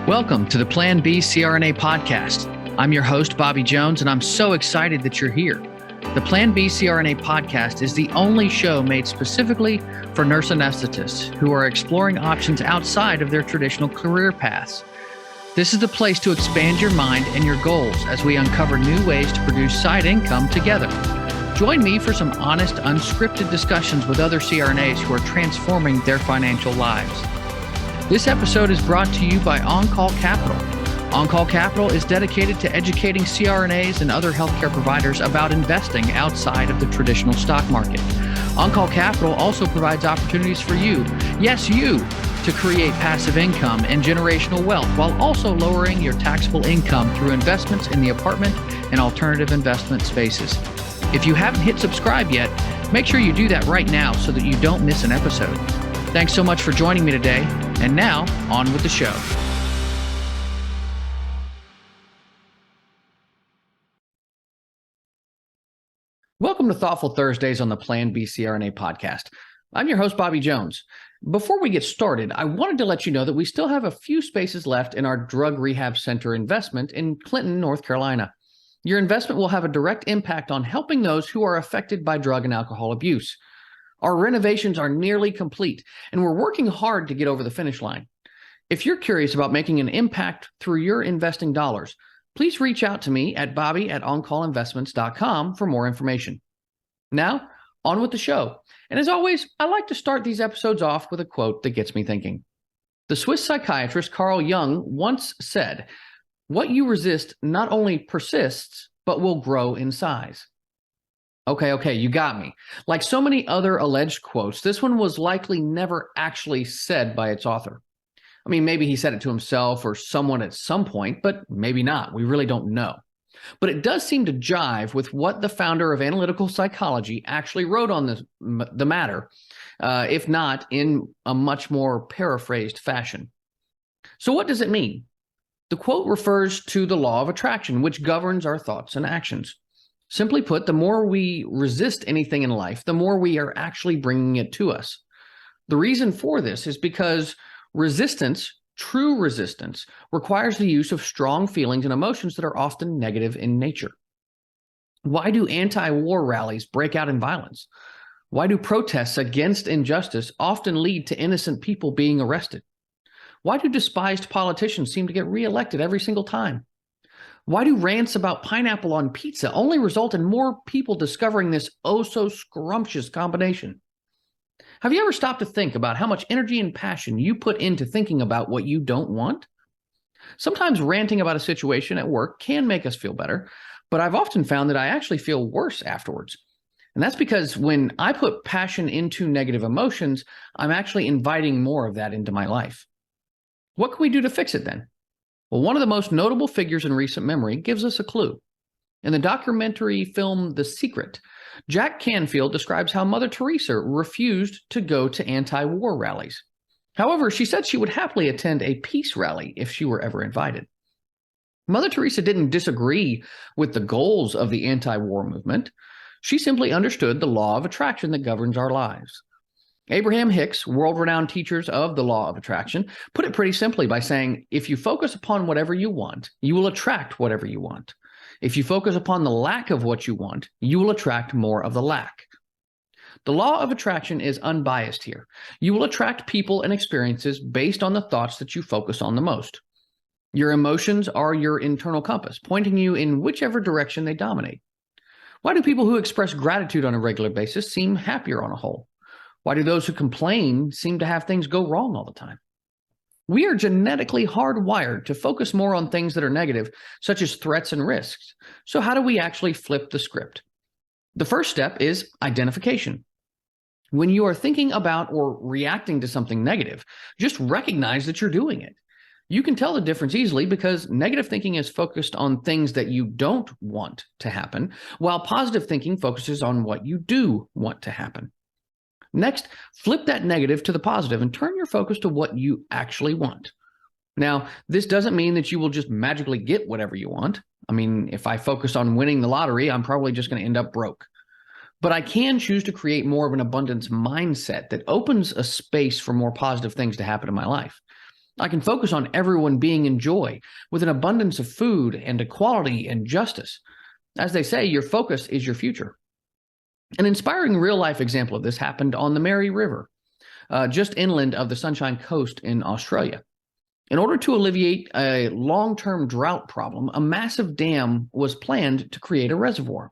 Welcome to the Plan B CRNA podcast. I'm your host, Bobby Jones, and I'm so excited that you're here. The Plan B CRNA podcast is the only show made specifically for nurse anesthetists who are exploring options outside of their traditional career paths. This is the place to expand your mind and your goals as we uncover new ways to produce side income together. Join me for some honest, unscripted discussions with other CRNAs who are transforming their financial lives. This episode is brought to you by On-Call Capital. On-Call Capital is dedicated to educating CRNAs and other healthcare providers about investing outside of the traditional stock market. On-Call Capital also provides opportunities for you, yes, you, to create passive income and generational wealth while also lowering your taxable income through investments in the apartment and alternative investment spaces. If you haven't hit subscribe yet, make sure you do that right now so that you don't miss an episode. Thanks so much for joining me today. And now, on with the show. Welcome to Thoughtful Thursdays on the Plan B CRNA podcast. I'm your host, Bobby Jones. Before we get started, I wanted to let you know that we still have a few spaces left in our drug rehab center investment in Clinton, North Carolina. Your investment will have a direct impact on helping those who are affected by drug and alcohol abuse. Our renovations are nearly complete, and we're working hard to get over the finish line. If you're curious about making an impact through your investing dollars, please reach out to me at bobby@oncallinvestments.com for more information. Now, on with the show. And as always, I like to start these episodes off with a quote that gets me thinking. The Swiss psychiatrist Carl Jung once said, "What you resist not only persists, but will grow in size." Okay, you got me. Like so many other alleged quotes, this one was likely never actually said by its author. I mean, maybe he said it to himself or someone at some point, but maybe not. We really don't know. But it does seem to jive with what the founder of analytical psychology actually wrote on the matter, if not in a much more paraphrased fashion. So what does it mean? The quote refers to the law of attraction, which governs our thoughts and actions. Simply put, the more we resist anything in life, the more we are actually bringing it to us. The reason for this is because resistance, true resistance, requires the use of strong feelings and emotions that are often negative in nature. Why do anti-war rallies break out in violence? Why do protests against injustice often lead to innocent people being arrested? Why do despised politicians seem to get reelected every single time? Why do rants about pineapple on pizza only result in more people discovering this oh-so-scrumptious combination? Have you ever stopped to think about how much energy and passion you put into thinking about what you don't want? Sometimes ranting about a situation at work can make us feel better, but I've often found that I actually feel worse afterwards. And that's because when I put passion into negative emotions, I'm actually inviting more of that into my life. What can we do to fix it then? Well, one of the most notable figures in recent memory gives us a clue. In the documentary film The Secret, Jack Canfield describes how Mother Teresa refused to go to anti-war rallies. However, she said she would happily attend a peace rally if she were ever invited. Mother Teresa didn't disagree with the goals of the anti-war movement. She simply understood the law of attraction that governs our lives. Abraham Hicks, world-renowned teachers of the law of attraction, put it pretty simply by saying, if you focus upon whatever you want, you will attract whatever you want. If you focus upon the lack of what you want, you will attract more of the lack. The law of attraction is unbiased here. You will attract people and experiences based on the thoughts that you focus on the most. Your emotions are your internal compass, pointing you in whichever direction they dominate. Why do people who express gratitude on a regular basis seem happier on a whole? Why do those who complain seem to have things go wrong all the time? We are genetically hardwired to focus more on things that are negative, such as threats and risks. So how do we actually flip the script? The first step is identification. When you are thinking about or reacting to something negative, just recognize that you're doing it. You can tell the difference easily because negative thinking is focused on things that you don't want to happen, while positive thinking focuses on what you do want to happen. Next, flip that negative to the positive and turn your focus to what you actually want. Now, this doesn't mean that you will just magically get whatever you want. I mean, if I focus on winning the lottery, I'm probably just going to end up broke. But I can choose to create more of an abundance mindset that opens a space for more positive things to happen in my life. I can focus on everyone being in joy with an abundance of food and equality and justice. As they say, your focus is your future. An inspiring real-life example of this happened on the Mary River, just inland of the Sunshine Coast in Australia. In order to alleviate a long-term drought problem, a massive dam was planned to create a reservoir.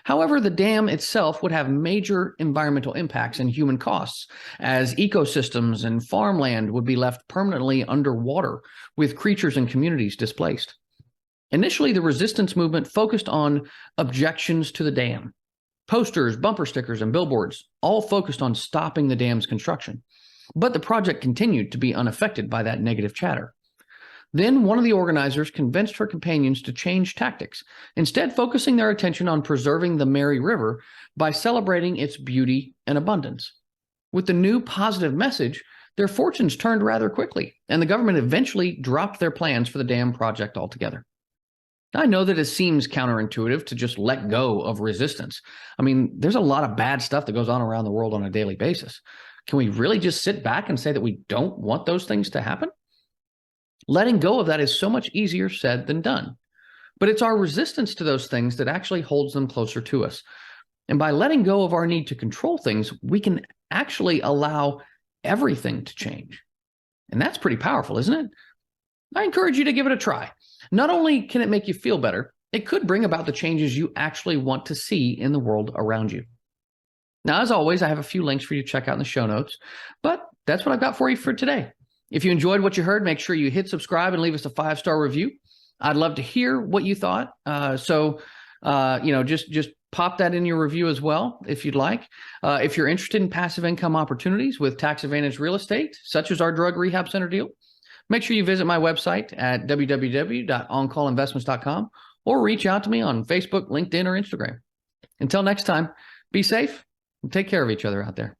However, the dam itself would have major environmental impacts and human costs, as ecosystems and farmland would be left permanently underwater, with creatures and communities displaced. Initially, the resistance movement focused on objections to the dam. Posters, bumper stickers, and billboards all focused on stopping the dam's construction. But the project continued to be unaffected by that negative chatter. Then one of the organizers convinced her companions to change tactics, instead focusing their attention on preserving the Mary River by celebrating its beauty and abundance. With the new positive message, their fortunes turned rather quickly, and the government eventually dropped their plans for the dam project altogether. I know that it seems counterintuitive to just let go of resistance. I mean, there's a lot of bad stuff that goes on around the world on a daily basis. Can we really just sit back and say that we don't want those things to happen? Letting go of that is so much easier said than done. But it's our resistance to those things that actually holds them closer to us. And by letting go of our need to control things, we can actually allow everything to change. And that's pretty powerful, isn't it? I encourage you to give it a try. Not only can it make you feel better, it could bring about the changes you actually want to see in the world around you. Now, as always, I have a few links for you to check out in the show notes, but that's what I've got for you for today. If you enjoyed what you heard, make sure you hit subscribe and leave us a 5-star review. I'd love to hear what you thought. Just pop that in your review as well, if you'd like. If you're interested in passive income opportunities with tax advantage real estate, such as our drug rehab center deal, make sure you visit my website at www.oncallinvestments.com or reach out to me on Facebook, LinkedIn, or Instagram. Until next time, be safe and take care of each other out there.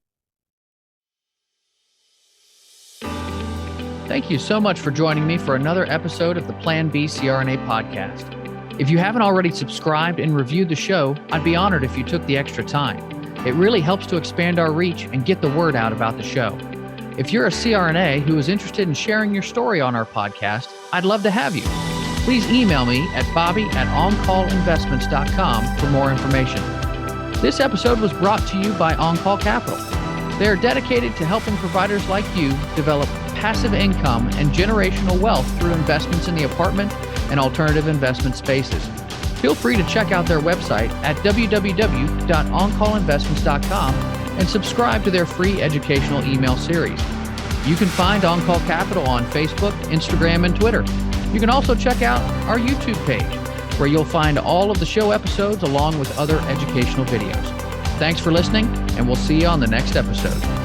Thank you so much for joining me for another episode of the Plan B CRNA podcast. If you haven't already subscribed and reviewed the show, I'd be honored if you took the extra time. It really helps to expand our reach and get the word out about the show. If you're a CRNA who is interested in sharing your story on our podcast, I'd love to have you. Please email me at bobby@oncallinvestments.com for more information. This episode was brought to you by On-Call Capital. They are dedicated to helping providers like you develop passive income and generational wealth through investments in the apartment and alternative investment spaces. Feel free to check out their website at www.oncallinvestments.com and subscribe to their free educational email series. You can find On-Call Capital on Facebook, Instagram, and Twitter. You can also check out our YouTube page, where you'll find all of the show episodes along with other educational videos. Thanks for listening, and we'll see you on the next episode.